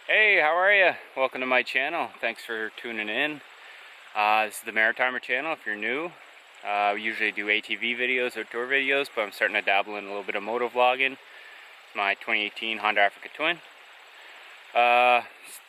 Hey, how are you? Welcome to my channel. Thanks for tuning in. This is the Maritimer channel if you're new. We usually do ATV videos, outdoor videos, but I'm starting to dabble in a little bit of moto vlogging. It's my 2018 Honda Africa Twin.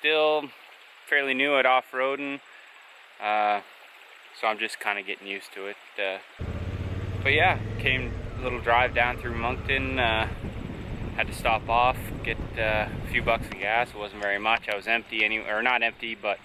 Still fairly new at off-roading, so I'm just kind of getting used to it. But yeah, came a little drive down through Moncton. Had to stop off, get a few bucks of gas. It wasn't very much. I was empty anyway, or not empty, but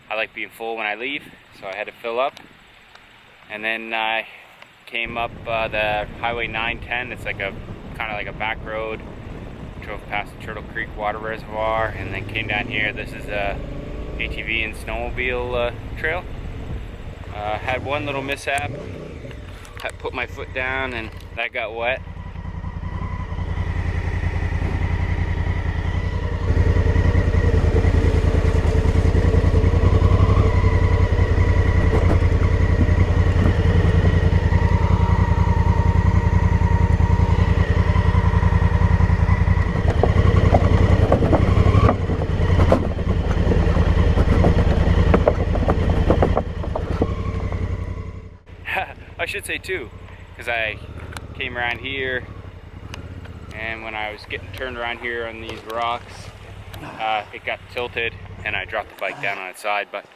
I like being full when I leave, so I had to fill up. And then I came up the Highway 910. It's like a kind of like a back road. Drove past the Turtle Creek Water Reservoir, and then came down here. This is a ATV and snowmobile trail. Had one little mishap. Had put my foot down, and that got wet. I should say too, because I came around here, and when I was getting turned around here on these rocks, it got tilted and I dropped the bike down on its side. But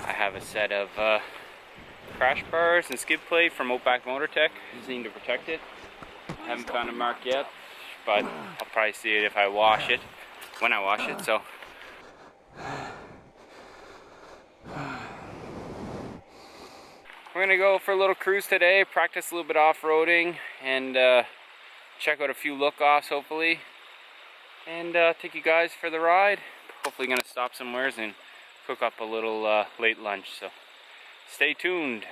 I have a set of crash bars and skid plate from Outback Motor Tech, designed to protect it. I haven't found a mark yet, but I'll probably see it if I wash it, when I wash it. So we're gonna go for a little cruise today, practice a little bit off-roading, and check out a few look-offs hopefully, and take you guys for the ride. Hopefully gonna stop somewheres and cook up a little late lunch, so stay tuned.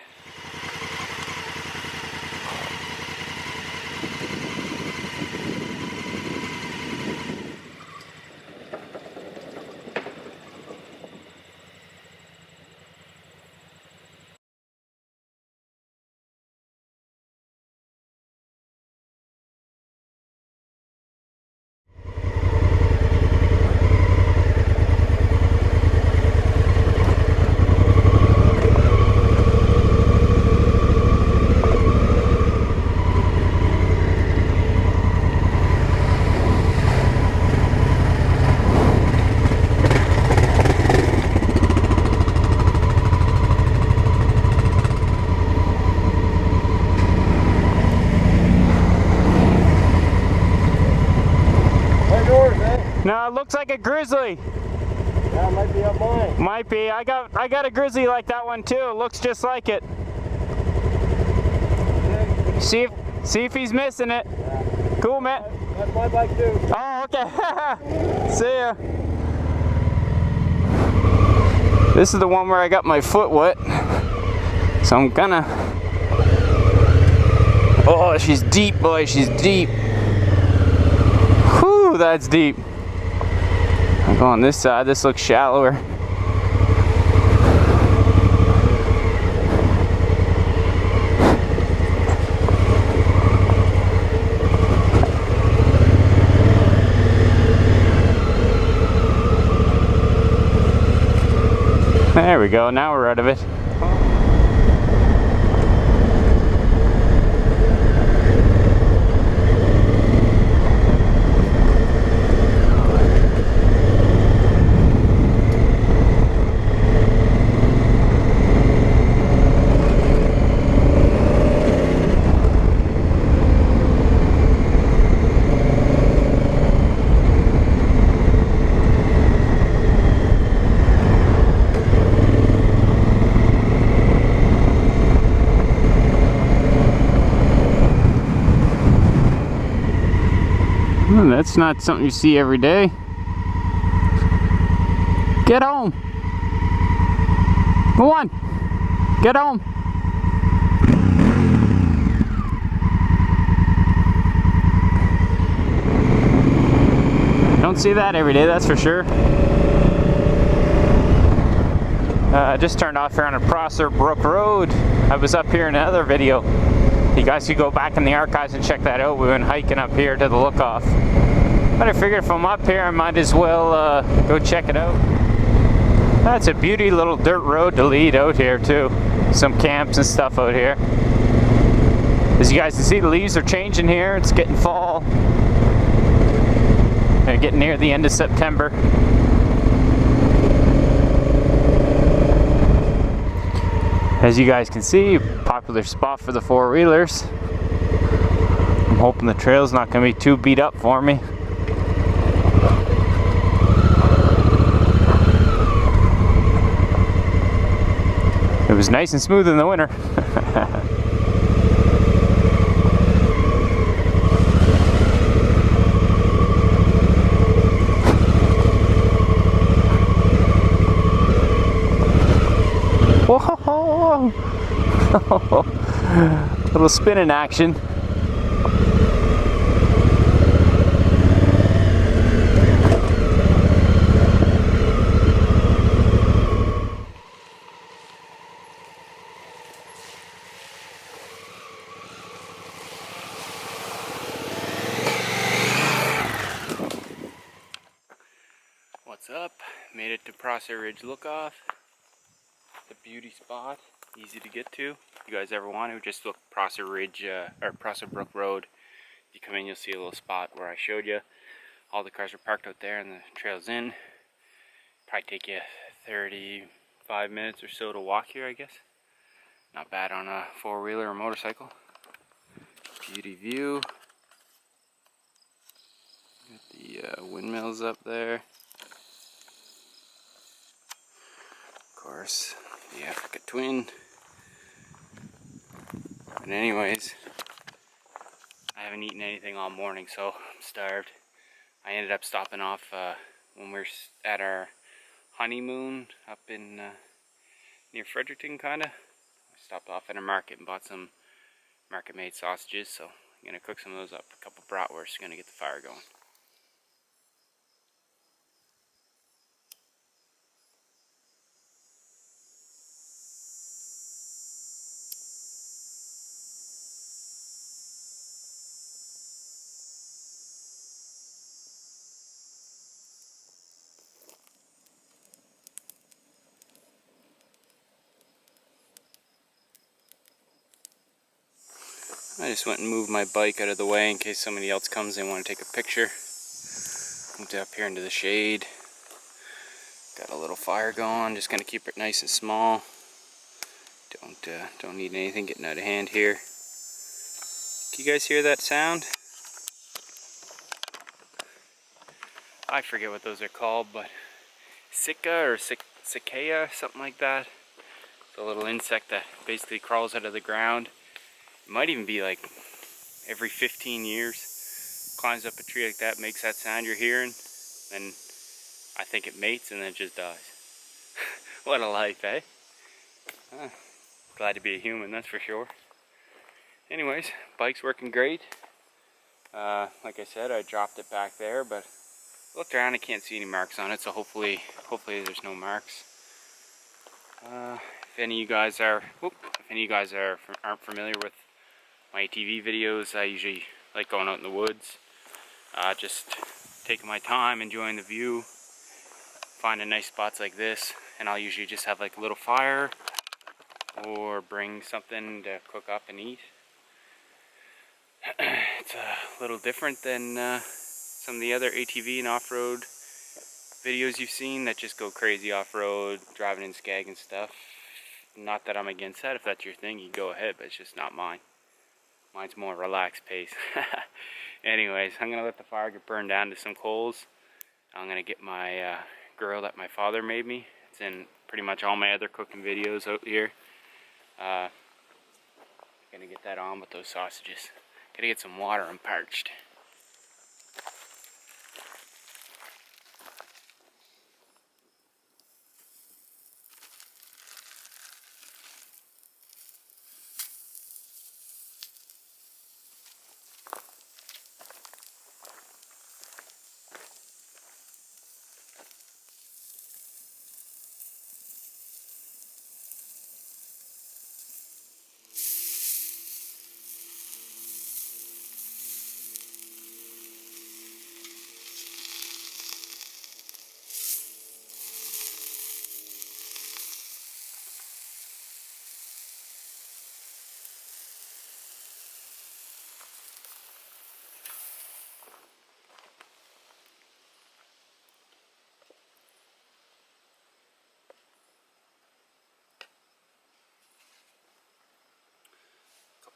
No, it looks like a grizzly. Yeah, it might be up mine. Might be. I got a grizzly like that one too. It looks just like it. Okay. See if he's missing it. Yeah. Cool, man. That's my bike too. Oh, okay. See ya. This is the one where I got my foot wet, so I'm gonna. Oh, she's deep, boy. She's deep. Whew, that's deep. I'll go on this side. This looks shallower. There we go. Now we're out of it. That's not something you see every day. Get home. Go on. Get home. Don't see that every day, that's for sure. I just turned off here on a Prosser Brook Road. I was up here in another video. You guys could go back in the archives and check that out. We went hiking up here to the look-off. But I figured if I'm up here, I might as well go check it out. That's a beauty little dirt road to lead out here too. Some camps and stuff out here. As you guys can see, the leaves are changing here. It's getting fall. And getting near the end of September. As you guys can see, popular spot for the four-wheelers. I'm hoping the trail's not going to be too beat up for me. It was nice and smooth in the winter. Whoa! Little spinning action. What's up? Made it to Prosser Ridge Lookoff. The beauty spot, easy to get to. You guys ever want to, just look Prosser Ridge or Prosser Brook Road. You come in, you'll see a little spot where I showed you. All the cars are parked out there and the trail's in. Probably take you 35 minutes or so to walk here, I guess. Not bad on a four-wheeler or motorcycle. Beauty view. Got the windmills up there. Of course, the Africa Twin. But anyways, I haven't eaten anything all morning, so I'm starved. I ended up stopping off when we were at our honeymoon up in near Fredericton, kinda. I stopped off at a market and bought some market-made sausages, so I'm gonna cook some of those up. A couple bratwursts, gonna get the fire going. I just went and moved my bike out of the way in case somebody else comes and want to take a picture. Moved it up here into the shade. Got a little fire going. Just gonna keep it nice and small. Don't need anything getting out of hand here. Can you guys hear that sound? I forget what those are called, but cicada or cicada, something like that. It's a little insect that basically crawls out of the ground. It might even be like every 15 years, climbs up a tree like that, makes that sound you're hearing, then I think it mates and then it just dies. What a life, eh? Glad to be a human, that's for sure. Anyways, bike's working great. Like I said, I dropped it back there, but looked around, I can't see any marks on it, so hopefully there's no marks. If any of you guys aren't familiar with my ATV videos, I usually like going out in the woods, just taking my time, enjoying the view, finding nice spots like this, and I'll usually just have like a little fire or bring something to cook up and eat. It's a little different than some of the other ATV and off-road videos you've seen that just go crazy off-road, driving in Skag and stuff. Not that I'm against that. If that's your thing, you go ahead, but it's just not mine. Mine's more relaxed pace. Anyways, I'm gonna let the fire get burned down to some coals. I'm gonna get my grill that my father made me. It's in pretty much all my other cooking videos out here. Gonna get that on with those sausages. Gotta get some water, I'm parched.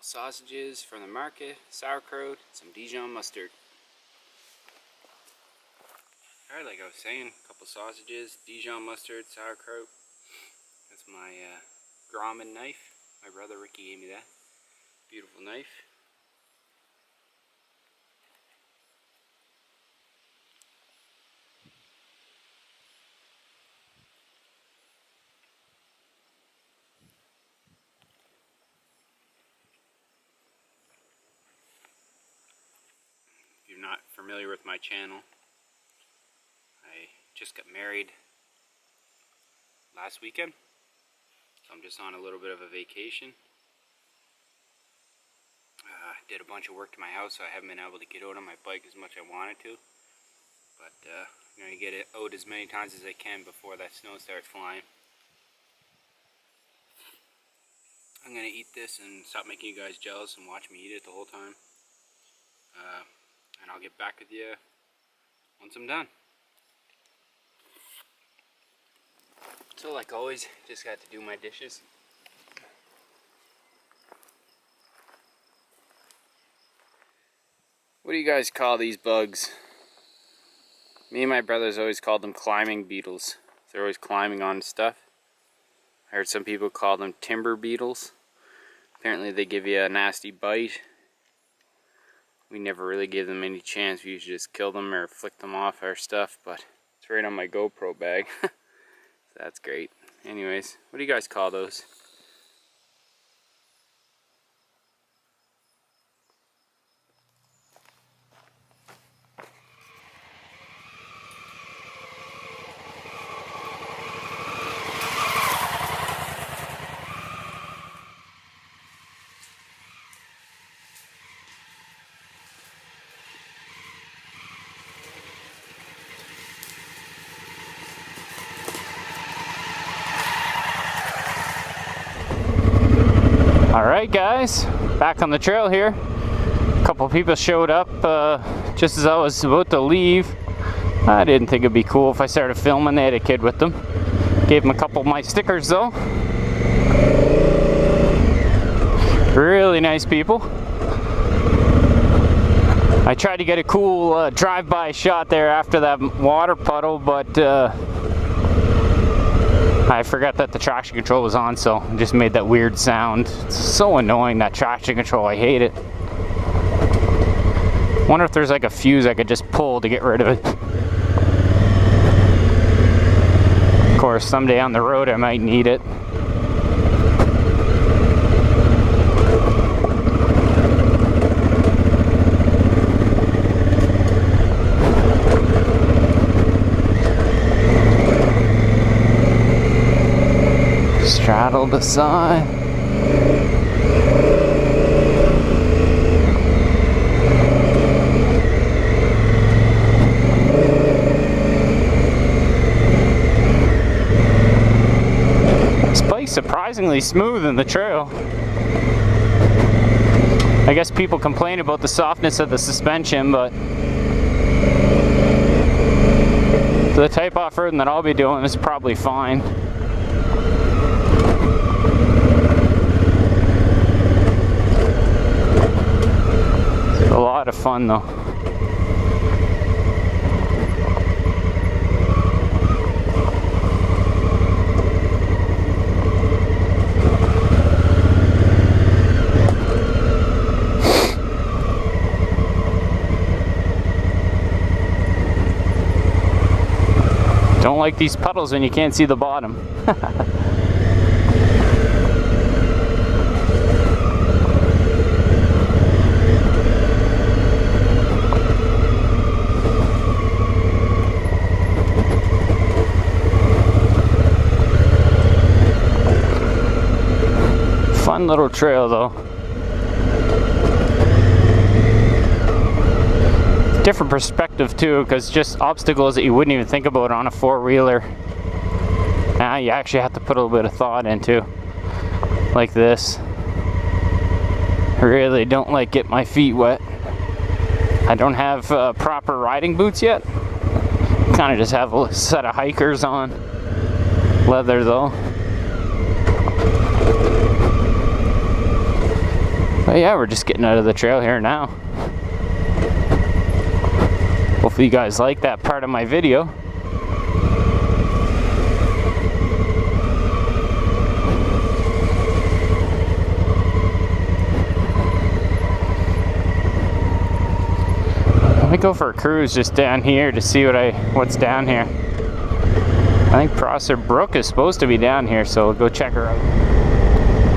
Sausages from the market, sauerkraut, some Dijon mustard. Alright, like I was saying, a couple sausages, Dijon mustard, sauerkraut. That's my Grommen knife. My brother Ricky gave me that. Beautiful knife. If you're not familiar with my channel, I just got married last weekend, so I'm just on a little bit of a vacation. Did a bunch of work to my house, so I haven't been able to get out on my bike as much as I wanted to, but I'm going to get it out as many times as I can before that snow starts flying. I'm going to eat this and stop making you guys jealous and watch me eat it the whole time. And I'll get back with you once I'm done. So like always, just got to do my dishes. What do you guys call these bugs? Me and my brothers always called them climbing beetles. They're always climbing on stuff. I heard some people call them timber beetles. Apparently they give you a nasty bite. We never really give them any chance. We usually just kill them or flick them off our stuff, but it's right on my GoPro bag. So that's great. Anyways, what do you guys call those? Alright guys, back on the trail here. A couple people showed up just as I was about to leave. I didn't think it'd be cool if I started filming. They had a kid with them. Gave them a couple of my stickers though. Really nice people. I tried to get a cool drive-by shot there after that water puddle, but I forgot that the traction control was on, so it just made that weird sound. It's so annoying, that traction control. I hate it. Wonder if there's like a fuse I could just pull to get rid of it. Of course, someday on the road I might need it. Straddle the side. This bike's surprisingly smooth in the trail. I guess people complain about the softness of the suspension, but for the type off-roading that I'll be doing, it's probably fine. A lot of fun though. Don't like these puddles when you can't see the bottom. Fun little trail though. Different perspective too, because just obstacles that you wouldn't even think about on a four-wheeler. Now you actually have to put a little bit of thought into, like this. I really don't like getting my feet wet. I don't have proper riding boots yet. Kind of just have a set of hikers on. Leather though. But But yeah, we're just getting out of the trail here now. Hopefully you guys like that part of my video. I might go for a cruise just down here to see what's down here. I think Prosser Brook is supposed to be down here, so we'll go check her out.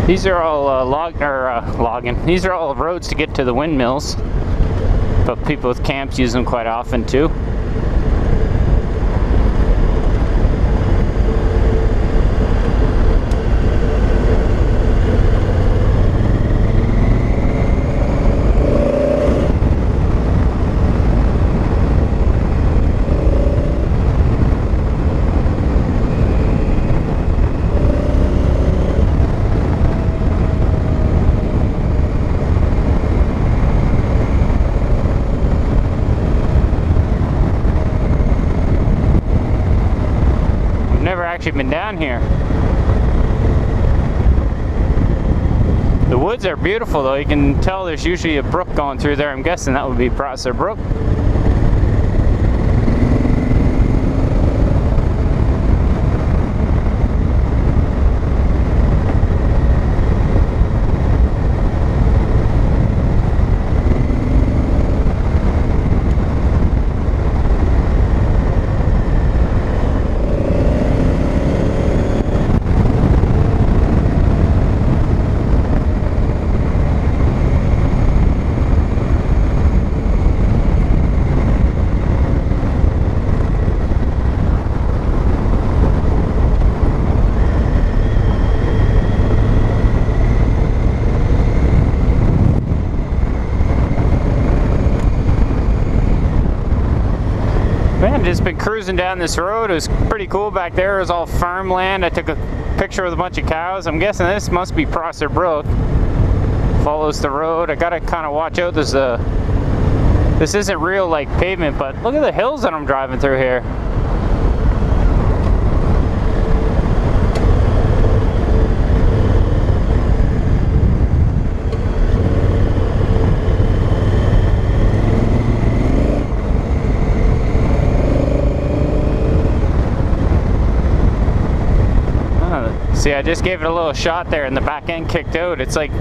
These are all logging. These are all roads to get to the windmills, but people with camps use them quite often too. Actually been down here. The woods are beautiful though. You can tell there's usually a brook going through there. I'm guessing that would be Prosser Brook. Just been cruising down this road. It was pretty cool back there. It was all farmland. I took a picture with a bunch of cows. I'm guessing this must be Prosser Brook. Follows the road. I gotta kind of watch out. This isn't real like pavement, but look at the hills that I'm driving through here. See, I just gave it a little shot there and the back end kicked out. It's like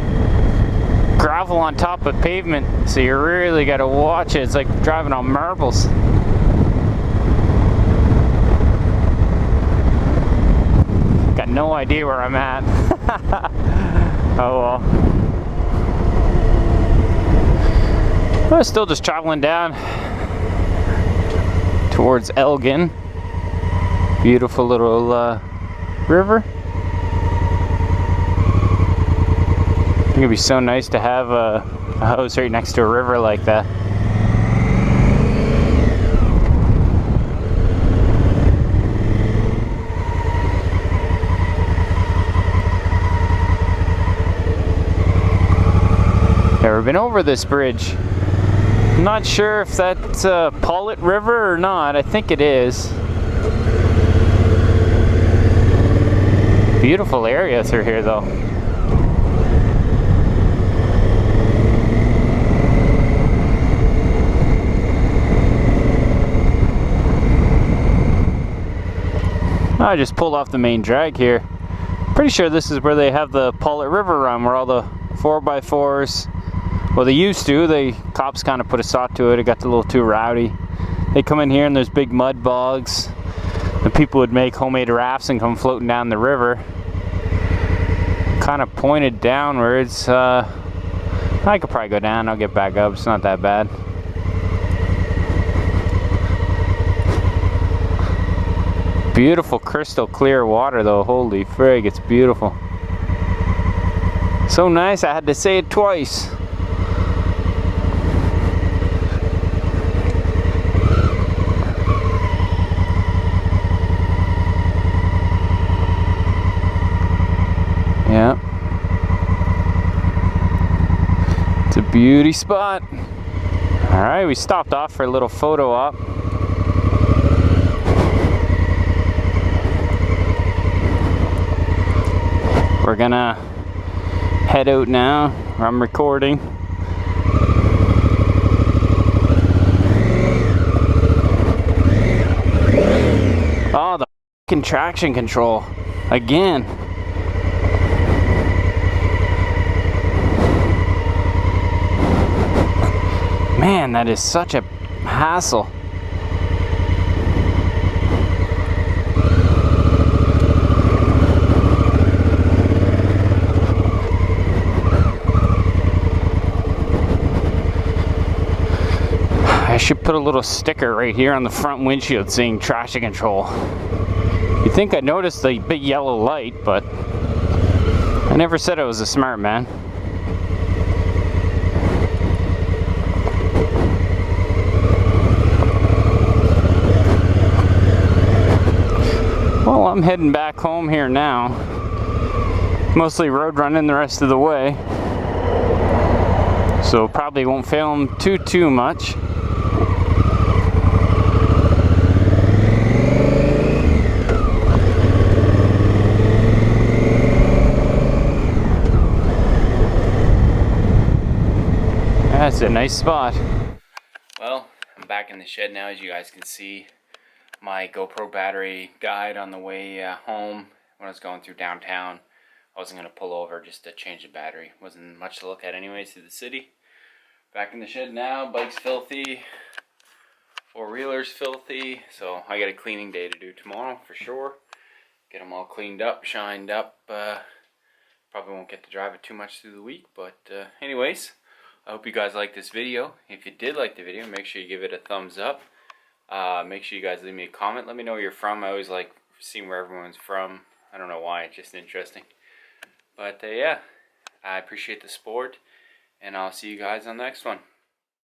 gravel on top of pavement, so you really got to watch it. It's like driving on marbles. Got no idea where I'm at. Oh well. I'm still just traveling down towards Elgin. Beautiful little river. I think it'd be so nice to have a house right next to a river like that. Never been over this bridge. I'm not sure if that's Paulette River or not. I think it is. Beautiful area through here though. I just pulled off the main drag here. Pretty sure this is where they have the Paulette River Run, where all the 4x4s, well they used to, the cops kind of put a stop to it. It got a little too rowdy. They come in here and there's big mud bogs. The people would make homemade rafts and come floating down the river. Kind of pointed downwards. I could probably go down, I'll get back up, it's not that bad. Beautiful crystal clear water though, holy frig, it's beautiful. So nice, I had to say it twice. Yeah. It's a beauty spot. Alright, we stopped off for a little photo op. We're gonna head out now. I'm recording. Oh, the fucking traction control again. Man, that is such a hassle. I should put a little sticker right here on the front windshield saying traction control. You'd think I'd notice the big yellow light, but I never said I was a smart man. Well, I'm heading back home here now. Mostly road running the rest of the way. So probably won't film too much. That's a nice spot. Well, I'm back in the shed now, as you guys can see. My GoPro battery died on the way home when I was going through downtown. I wasn't going to pull over just to change the battery. Wasn't much to look at anyways through the city. Back in the shed now, bike's filthy. Four-wheeler's filthy. So I got a cleaning day to do tomorrow for sure. Get them all cleaned up, shined up. Probably won't get to drive it too much through the week. But anyways, I hope you guys liked this video. If you did like the video, make sure you give it a thumbs up. Make sure you guys leave me a comment. Let me know where you're from. I always like seeing where everyone's from. I don't know why, it's just interesting. But yeah, I appreciate the support, and I'll see you guys on the next one.